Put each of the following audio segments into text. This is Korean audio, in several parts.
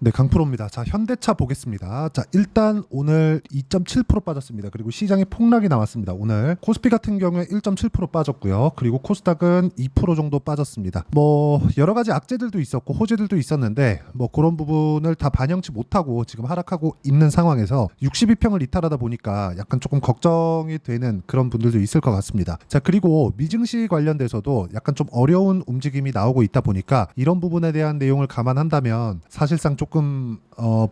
네, 강프로입니다. 자, 현대차 보겠습니다. 자, 일단 오늘 2.7% 빠졌습니다. 그리고 시장에 폭락이 나왔습니다. 오늘 코스피 같은 경우에 1.7% 빠졌고요. 그리고 코스닥은 2% 정도 빠졌습니다. 뭐 여러 가지 악재들도 있었고 호재들도 있었는데 뭐 그런 부분을 다 반영치 못하고 지금 하락하고 있는 상황에서 62평을 이탈하다 보니까 약간 조금 걱정이 되는 그런 분들도 있을 것 같습니다. 자, 그리고 미증시 관련돼서도 약간 좀 어려운 움직임이 나오고 있다 보니까 이런 부분에 대한 내용을 감안한다면 사실상 조금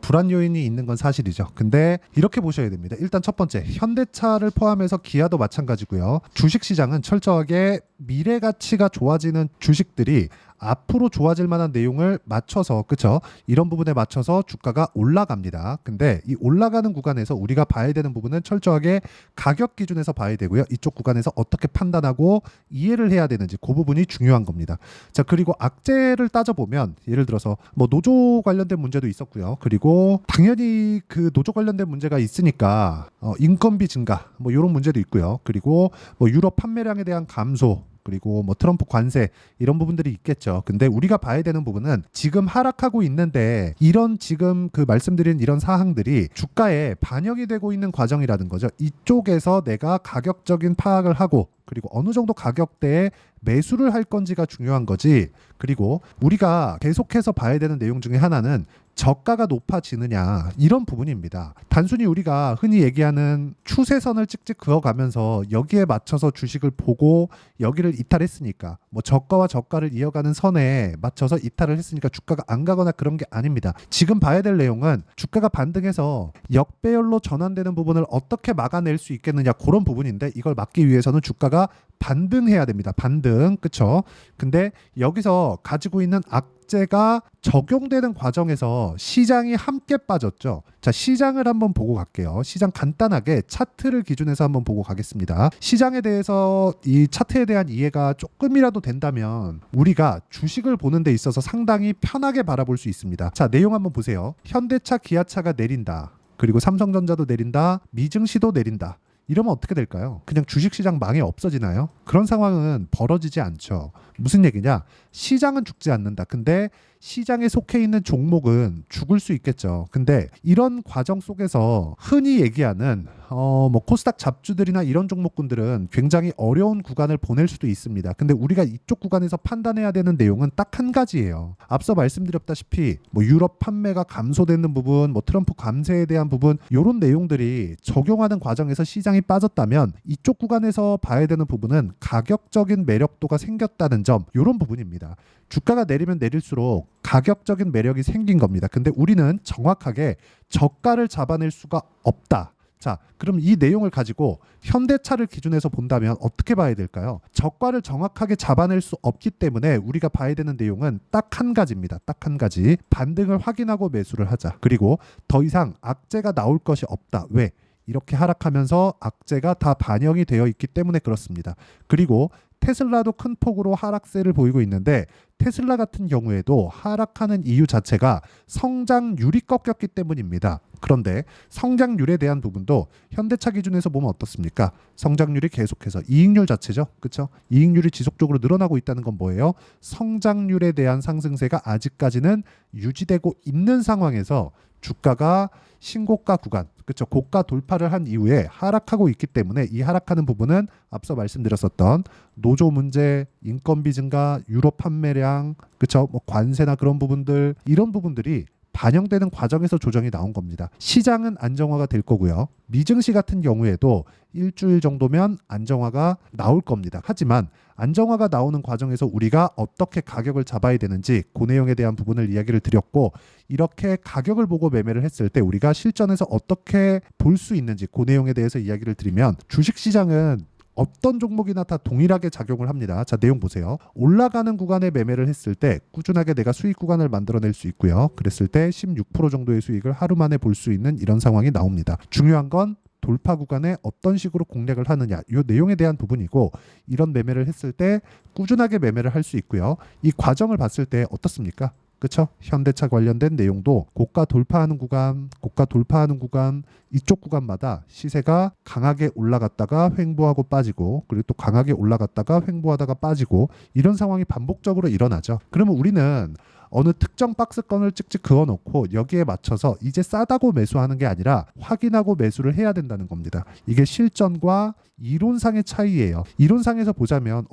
불안 요인이 있는 건 사실이죠. 근데 이렇게 보셔야 됩니다. 일단 첫 번째, 현대차를 포함해서 기아도 마찬가지고요. 주식시장은 철저하게 미래 가치가 좋아지는 주식들이 앞으로 좋아질 만한 내용을 맞춰서, 그쵸? 이런 부분에 맞춰서 주가가 올라갑니다. 근데 이 올라가는 구간에서 우리가 봐야 되는 부분은 철저하게 가격 기준에서 봐야 되고요. 이쪽 구간에서 어떻게 판단하고 이해를 해야 되는지 그 부분이 중요한 겁니다. 자, 그리고 악재를 따져보면 예를 들어서 뭐 노조 관련된 문제도 있었고요. 그리고 당연히 그 노조 관련된 문제가 있으니까 인건비 증가 뭐 이런 문제도 있고요. 그리고 뭐 유럽 판매량에 대한 감소, 그리고 뭐 트럼프 관세 이런 부분들이 있겠죠. 근데 우리가 봐야 되는 부분은 지금 하락하고 있는데 이런 지금 그 말씀드린 이런 사항들이 주가에 반영이 되고 있는 과정이라는 거죠. 이쪽에서 내가 가격적인 파악을 하고 그리고 어느 정도 가격대에 매수를 할 건지가 중요한 거지. 그리고 우리가 계속해서 봐야 되는 내용 중에 하나는 저가가 높아지느냐 이런 부분입니다. 단순히 우리가 흔히 얘기하는 추세선을 찍찍 그어가면서 여기에 맞춰서 주식을 보고 여기를 이탈했으니까 뭐 저가와 저가를 이어가는 선에 맞춰서 이탈을 했으니까 주가가 안 가거나 그런 게 아닙니다. 지금 봐야 될 내용은 주가가 반등해서 역배열로 전환되는 부분을 어떻게 막아낼 수 있겠느냐 그런 부분인데 이걸 막기 위해서는 주가가 반등해야 됩니다. 반등. 그쵸? 근데 여기서 가지고 있는 악재가 적용되는 과정에서 시장이 함께 빠졌죠. 자, 시장을 한번 보고 갈게요. 시장 간단하게 차트를 기준해서 한번 보고 가겠습니다. 시장에 대해서 이 차트에 대한 이해가 조금이라도 된다면 우리가 주식을 보는 데 있어서 상당히 편하게 바라볼 수 있습니다. 자, 내용 한번 보세요. 현대차, 기아차가 내린다. 그리고 삼성전자도 내린다. 미증시도 내린다. 이러면 어떻게 될까요? 그냥 주식시장 망해 없어지나요? 그런 상황은 벌어지지 않죠. 무슨 얘기냐? 시장은 죽지 않는다. 근데 시장에 속해 있는 종목은 죽을 수 있겠죠. 근데 이런 과정 속에서 흔히 얘기하는 뭐 코스닥 잡주들이나 이런 종목군들은 굉장히 어려운 구간을 보낼 수도 있습니다. 근데 우리가 이쪽 구간에서 판단해야 되는 내용은 딱 한 가지예요. 앞서 말씀드렸다시피 뭐 유럽 판매가 감소되는 부분, 뭐 트럼프 관세에 대한 부분 이런 내용들이 적용하는 과정에서 시장이 빠졌다면 이쪽 구간에서 봐야 되는 부분은 가격적인 매력도가 생겼다는 점 이런 부분입니다. 주가가 내리면 내릴수록 가격적인 매력이 생긴 겁니다. 근데 우리는 정확하게 저가를 잡아낼 수가 없다. 자, 그럼 이 내용을 가지고 현대차를 기준해서 본다면 어떻게 봐야 될까요? 저가를 정확하게 잡아낼 수 없기 때문에 우리가 봐야 되는 내용은 딱 한 가지입니다. 딱 한 가지. 반등을 확인하고 매수를 하자. 그리고 더 이상 악재가 나올 것이 없다. 왜? 이렇게 하락하면서 악재가 다 반영이 되어 있기 때문에 그렇습니다. 그리고 테슬라도 큰 폭으로 하락세를 보이고 있는데 테슬라 같은 경우에도 하락하는 이유 자체가 성장률이 꺾였기 때문입니다. 그런데 성장률에 대한 부분도 현대차 기준에서 보면 어떻습니까? 성장률이 계속해서 이익률 자체죠. 그렇죠? 이익률이 지속적으로 늘어나고 있다는 건 뭐예요? 성장률에 대한 상승세가 아직까지는 유지되고 있는 상황에서 주가가 신고가 구간, 그렇죠? 고가 돌파를 한 이후에 하락하고 있기 때문에 이 하락하는 부분은 앞서 말씀드렸었던 노조 문제, 인건비 증가, 유럽 판매량, 그렇죠? 뭐 관세나 그런 부분들 이런 부분들이 반영되는 과정에서 조정이 나온 겁니다. 시장은 안정화가 될 거고요. 미증시 같은 경우에도 일주일 정도면 안정화가 나올 겁니다. 하지만 안정화가 나오는 과정에서 우리가 어떻게 가격을 잡아야 되는지 그 내용에 대한 부분을 이야기를 드렸고 이렇게 가격을 보고 매매를 했을 때 우리가 실전에서 어떻게 볼 수 있는지 그 내용에 대해서 이야기를 드리면 주식시장은 어떤 종목이나 다 동일하게 작용을 합니다. 자, 내용 보세요. 올라가는 구간에 매매를 했을 때 꾸준하게 내가 수익 구간을 만들어낼 수 있고요. 그랬을 때 16% 정도의 수익을 하루 만에 볼 수 있는 이런 상황이 나옵니다. 중요한 건 돌파 구간에 어떤 식으로 공략을 하느냐 이 내용에 대한 부분이고 이런 매매를 했을 때 꾸준하게 매매를 할 수 있고요. 이 과정을 봤을 때 어떻습니까? 그렇죠? 현대차 관련된 내용도 고가 돌파하는 구간, 고가 돌파하는 구간 이쪽 구간마다 시세가 강하게 올라갔다가 횡보하고 빠지고 그리고 또 강하게 올라갔다가 횡보하다가 빠지고 이런 상황이 반복적으로 일어나죠. 그러면 우리는 어느 특정 박스권을 찍찍 그어놓고 여기에 맞춰서 이제 싸다고 매수하는 게 아니라 확인하고 매수를 해야 된다는 겁니다. 이게 실전과 이론상의 차이예요. 이론상에서 보자면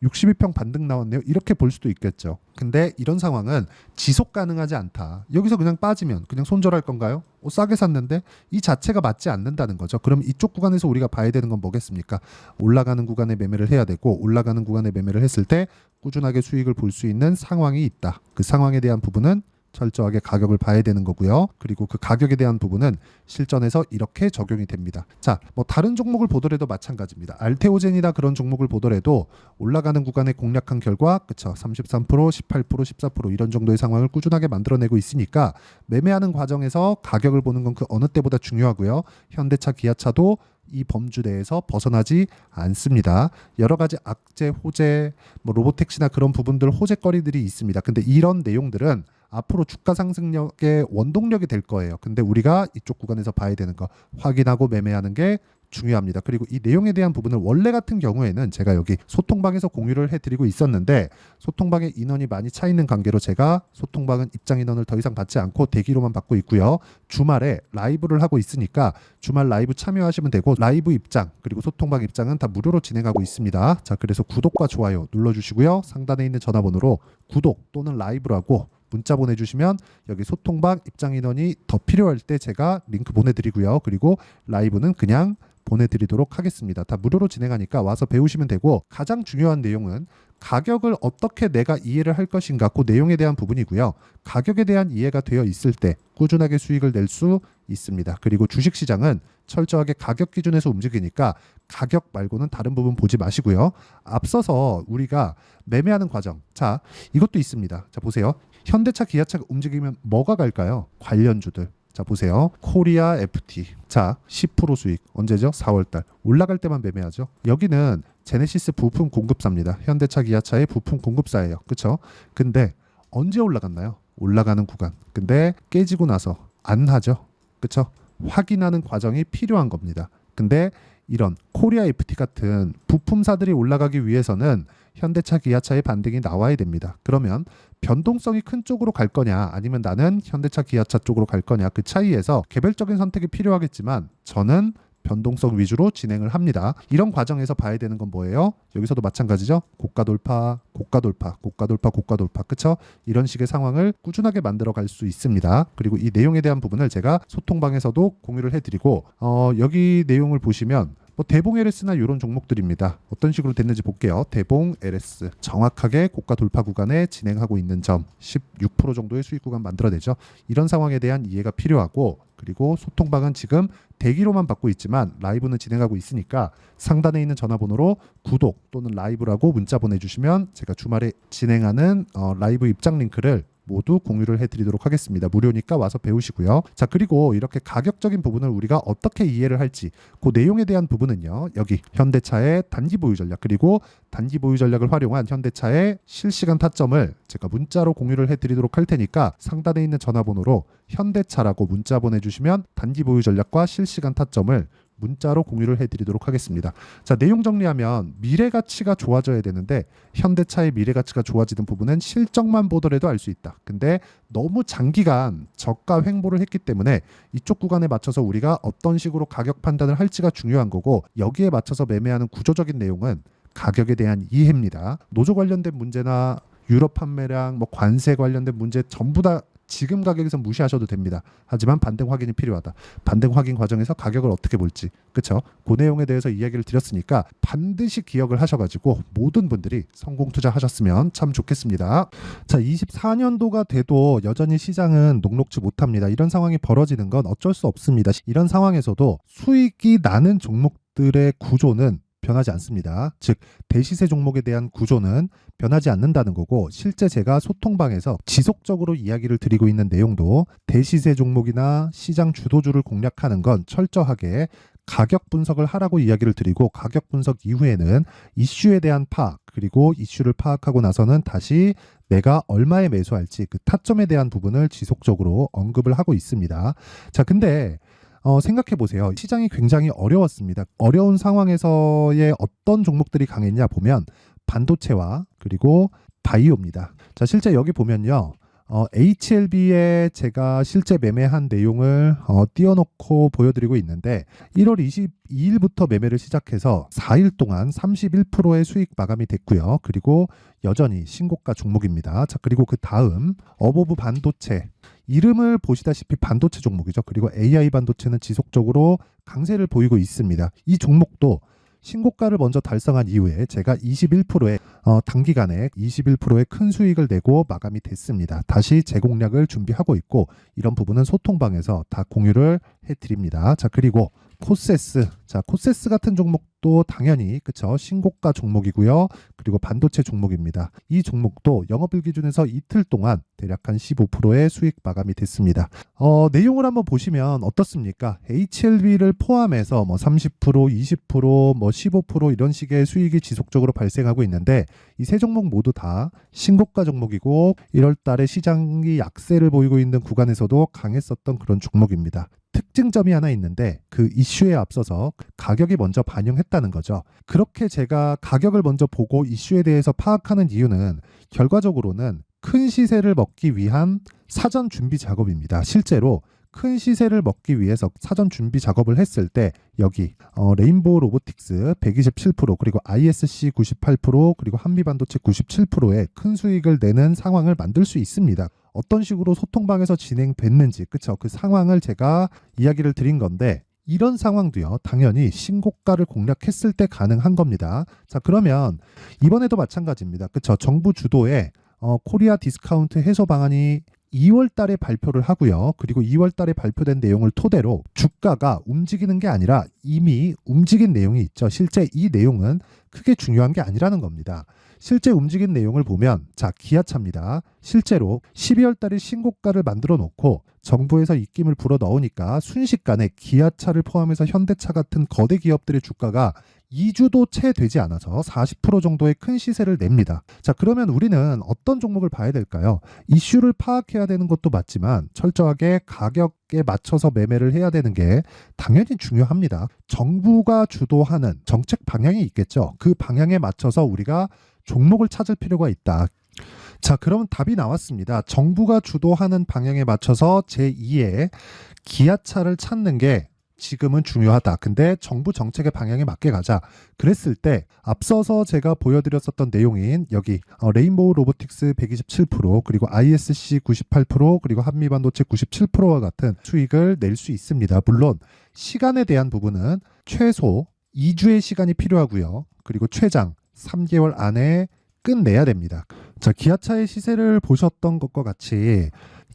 62평 반등 나왔네요. 이렇게 볼 수도 있겠죠. 근데 이런 상황은 지속 가능하지 않다. 여기서 그냥 빠지면 그냥 손절할 건가요? 싸게 샀는데 이 자체가 맞지 않는다는 거죠. 그럼 이쪽 구간에서 우리가 봐야 되는 건 뭐겠습니까? 올라가는 구간에 매매를 해야 되고 올라가는 구간에 매매를 했을 때 꾸준하게 수익을 볼 수 있는 상황이 있다. 그 상황에 대한 부분은 철저하게 가격을 봐야 되는 거고요. 그리고 그 가격에 대한 부분은 실전에서 이렇게 적용이 됩니다. 자, 뭐 다른 종목을 보더라도 마찬가지입니다. 알테오젠이나 그런 종목을 보더라도 올라가는 구간에 공략한 결과 그쵸 33%, 18%, 14% 이런 정도의 상황을 꾸준하게 만들어내고 있으니까 매매하는 과정에서 가격을 보는 건 그 어느 때보다 중요하고요. 현대차, 기아차도 이 범주 내에서 벗어나지 않습니다. 여러 가지 악재, 호재, 뭐 로보택시나 그런 부분들 호재거리들이 있습니다. 근데 이런 내용들은 앞으로 주가 상승력의 원동력이 될 거예요. 근데 우리가 이쪽 구간에서 봐야 되는 거 확인하고 매매하는 게 중요합니다. 그리고 이 내용에 대한 부분을 원래 같은 경우에는 제가 여기 소통방에서 공유를 해드리고 있었는데 소통방에 인원이 많이 차 있는 관계로 제가 소통방은 입장 인원을 더 이상 받지 않고 대기로만 받고 있고요. 주말에 라이브를 하고 있으니까 주말 라이브 참여하시면 되고 라이브 입장 그리고 소통방 입장은 다 무료로 진행하고 있습니다. 자, 그래서 구독과 좋아요 눌러주시고요. 상단에 있는 전화번호로 구독 또는 라이브라고 문자 보내주시면 여기 소통방 입장 인원이 더 필요할 때 제가 링크 보내드리고요. 그리고 라이브는 그냥 보내드리도록 하겠습니다. 다 무료로 진행하니까 와서 배우시면 되고 가장 중요한 내용은 가격을 어떻게 내가 이해를 할 것인가 그 내용에 대한 부분이고요. 가격에 대한 이해가 되어 있을 때 꾸준하게 수익을 낼 수 있습니다. 그리고 주식시장은 철저하게 가격 기준에서 움직이니까 가격 말고는 다른 부분 보지 마시고요. 앞서서 우리가 매매하는 과정 자 이것도 있습니다. 자 보세요. 현대차, 기아차가 움직이면 뭐가 갈까요? 관련주들. 자 보세요. 코리아 FT. 자 10% 수익. 언제죠? 4월달. 올라갈 때만 매매하죠. 여기는 제네시스 부품 공급사입니다. 현대차, 기아차의 부품 공급사예요. 그렇죠? 근데 언제 올라갔나요? 올라가는 구간. 근데 깨지고 나서 안 하죠. 그렇죠? 확인하는 과정이 필요한 겁니다. 근데 이런 코리아 FT 같은 부품사들이 올라가기 위해서는 현대차, 기아차의 반등이 나와야 됩니다. 그러면 변동성이 큰 쪽으로 갈 거냐 아니면 나는 현대차, 기아차 쪽으로 갈 거냐 그 차이에서 개별적인 선택이 필요하겠지만 저는 변동성 위주로 진행을 합니다. 이런 과정에서 봐야 되는 건 뭐예요? 여기서도 마찬가지죠. 고가 돌파, 고가 돌파, 고가 돌파, 고가 돌파. 그쵸? 이런 식의 상황을 꾸준하게 만들어 갈 수 있습니다. 그리고 이 내용에 대한 부분을 제가 소통방에서도 공유를 해드리고 여기 내용을 보시면 대봉 LS나 이런 종목들입니다. 어떤 식으로 됐는지 볼게요. 대봉 LS 정확하게 고가 돌파 구간에 진행하고 있는 점 16% 정도의 수익 구간 만들어내죠. 이런 상황에 대한 이해가 필요하고 그리고 소통방은 지금 대기로만 받고 있지만 라이브는 진행하고 있으니까 상단에 있는 전화번호로 구독 또는 라이브라고 문자 보내주시면 제가 주말에 진행하는 라이브 입장 링크를 모두 공유를 해드리도록 하겠습니다. 무료니까 와서 배우시고요. 자 그리고 이렇게 가격적인 부분을 우리가 어떻게 이해를 할지 그 내용에 대한 부분은요. 여기 현대차의 단기 보유 전략 그리고 단기 보유 전략을 활용한 현대차의 실시간 타점을 제가 문자로 공유를 해드리도록 할 테니까 상단에 있는 전화번호로 현대차라고 문자 보내주시면 단기 보유 전략과 실시간 타점을 문자로 공유를 해드리도록 하겠습니다. 자 내용 정리하면 미래 가치가 좋아져야 되는데 현대차의 미래 가치가 좋아지는 부분은 실적만 보더라도 알 수 있다. 근데 너무 장기간 저가 횡보를 했기 때문에 이쪽 구간에 맞춰서 우리가 어떤 식으로 가격 판단을 할지가 중요한 거고 여기에 맞춰서 매매하는 구조적인 내용은 가격에 대한 이해입니다. 노조 관련된 문제나 유럽 판매량, 관세 관련된 문제 전부 다 지금 가격에서 무시하셔도 됩니다. 하지만 반등 확인이 필요하다. 반등 확인 과정에서 가격을 어떻게 볼지, 그렇죠? 그 내용에 대해서 이야기를 드렸으니까 반드시 기억을 하셔가지고 모든 분들이 성공 투자하셨으면 참 좋겠습니다. 자, 24년도가 돼도 여전히 시장은 녹록지 못합니다. 이런 상황이 벌어지는 건 어쩔 수 없습니다. 이런 상황에서도 수익이 나는 종목들의 구조는 변하지 않습니다. 즉 대시세 종목에 대한 구조는 변하지 않는다는 거고 실제 제가 소통방에서 지속적으로 이야기를 드리고 있는 내용도 대시세 종목이나 시장 주도주를 공략하는 건 철저하게 가격 분석을 하라고 이야기를 드리고 가격 분석 이후에는 이슈에 대한 파악 그리고 이슈를 파악하고 나서는 다시 내가 얼마에 매수할지 그 타점에 대한 부분을 지속적으로 언급을 하고 있습니다. 자 근데 생각해 보세요. 시장이 굉장히 어려웠습니다. 어려운 상황에서의 어떤 종목들이 강했냐 보면 반도체와 그리고 바이오입니다. 자, 실제 여기 보면요. HLB에 제가 실제 매매한 내용을 띄워놓고 보여드리고 있는데 1월 22일부터 매매를 시작해서 4일 동안 31%의 수익 마감이 됐고요. 그리고 여전히 신고가 종목입니다. 자, 그리고 그 다음 어보브 반도체, 이름을 보시다시피 반도체 종목이죠. 그리고 AI 반도체는 지속적으로 강세를 보이고 있습니다. 이 종목도 신고가를 먼저 달성한 이후에 제가 21%의 단기간에 21%의 큰 수익을 내고 마감이 됐습니다. 다시 재공략을 준비하고 있고 이런 부분은 소통방에서 다 공유를 해드립니다. 자, 그리고 코세스, 자, 코세스 같은 종목도 당연히 그쵸, 신고가 종목이고요. 그리고 반도체 종목입니다. 이 종목도 영업일 기준에서 이틀 동안 대략 한 15%의 수익 마감이 됐습니다. 내용을 한번 보시면 어떻습니까? HLB를 포함해서 뭐 30%, 20%, 뭐 15% 이런 식의 수익이 지속적으로 발생하고 있는데 이 세 종목 모두 다 신고가 종목이고 1월 달에 시장이 약세를 보이고 있는 구간에서도 강했었던 그런 종목입니다. 특징점이 하나 있는데 그 이슈에 앞서서 가격이 먼저 반영했다는 거죠. 그렇게 제가 가격을 먼저 보고 이슈에 대해서 파악하는 이유는 결과적으로는 큰 시세를 먹기 위한 사전 준비 작업입니다. 실제로 큰 시세를 먹기 위해서 사전 준비 작업을 했을 때 여기 레인보우 로보틱스 127% 그리고 ISC 98% 그리고 한미반도체 97%의 큰 수익을 내는 상황을 만들 수 있습니다. 어떤 식으로 소통방에서 진행됐는지 그쵸, 그 상황을 제가 이야기를 드린 건데 이런 상황도요 당연히 신고가를 공략했을 때 가능한 겁니다. 자, 그러면 이번에도 마찬가지입니다. 그쵸, 정부 주도의 코리아 디스카운트 해소 방안이 2월 달에 발표를 하고요. 그리고 2월 달에 발표된 내용을 토대로 주가가 움직이는 게 아니라 이미 움직인 내용이 있죠. 실제 이 내용은 크게 중요한 게 아니라는 겁니다. 실제 움직인 내용을 보면 자, 기아차입니다. 실제로 12월 달에 신고가를 만들어 놓고 정부에서 입김을 불어 넣으니까 순식간에 기아차를 포함해서 현대차 같은 거대 기업들의 주가가 2주도 채 되지 않아서 40% 정도의 큰 시세를 냅니다. 자, 그러면 우리는 어떤 종목을 봐야 될까요? 이슈를 파악해야 되는 것도 맞지만 철저하게 가격에 맞춰서 매매를 해야 되는 게 당연히 중요합니다. 정부가 주도하는 정책 방향이 있겠죠. 그 방향에 맞춰서 우리가 종목을 찾을 필요가 있다. 자, 그럼 답이 나왔습니다. 정부가 주도하는 방향에 맞춰서 제2의 기아차를 찾는 게 지금은 중요하다. 근데 정부 정책의 방향에 맞게 가자. 그랬을 때 앞서서 제가 보여드렸었던 내용인 여기 레인보우 로보틱스 127% 그리고 ISC 98% 그리고 한미반도체 97%와 같은 수익을 낼 수 있습니다. 물론 시간에 대한 부분은 최소 2주의 시간이 필요하고요. 그리고 최장 3개월 안에 끝내야 됩니다. 자, 기아차의 시세를 보셨던 것과 같이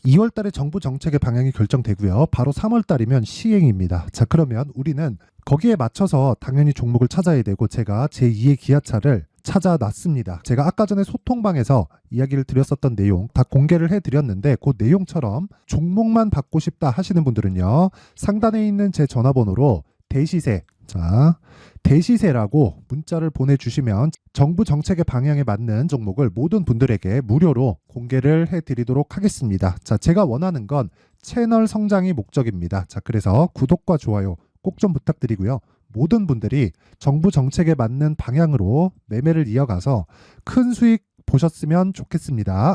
2월 달에 정부 정책의 방향이 결정되고요. 바로 3월 달이면 시행입니다. 자, 그러면 우리는 거기에 맞춰서 당연히 종목을 찾아야 되고 제가 제2의 기아차를 찾아놨습니다. 제가 아까 전에 소통방에서 이야기를 드렸었던 내용 다 공개를 해드렸는데 그 내용처럼 종목만 받고 싶다 하시는 분들은요. 상단에 있는 제 전화번호로 대시세, 자, 대시세라고 문자를 보내주시면 정부 정책의 방향에 맞는 종목을 모든 분들에게 무료로 공개를 해드리도록 하겠습니다. 자, 제가 원하는 건 채널 성장이 목적입니다. 자, 그래서 구독과 좋아요 꼭 좀 부탁드리고요. 모든 분들이 정부 정책에 맞는 방향으로 매매를 이어가서 큰 수익 보셨으면 좋겠습니다.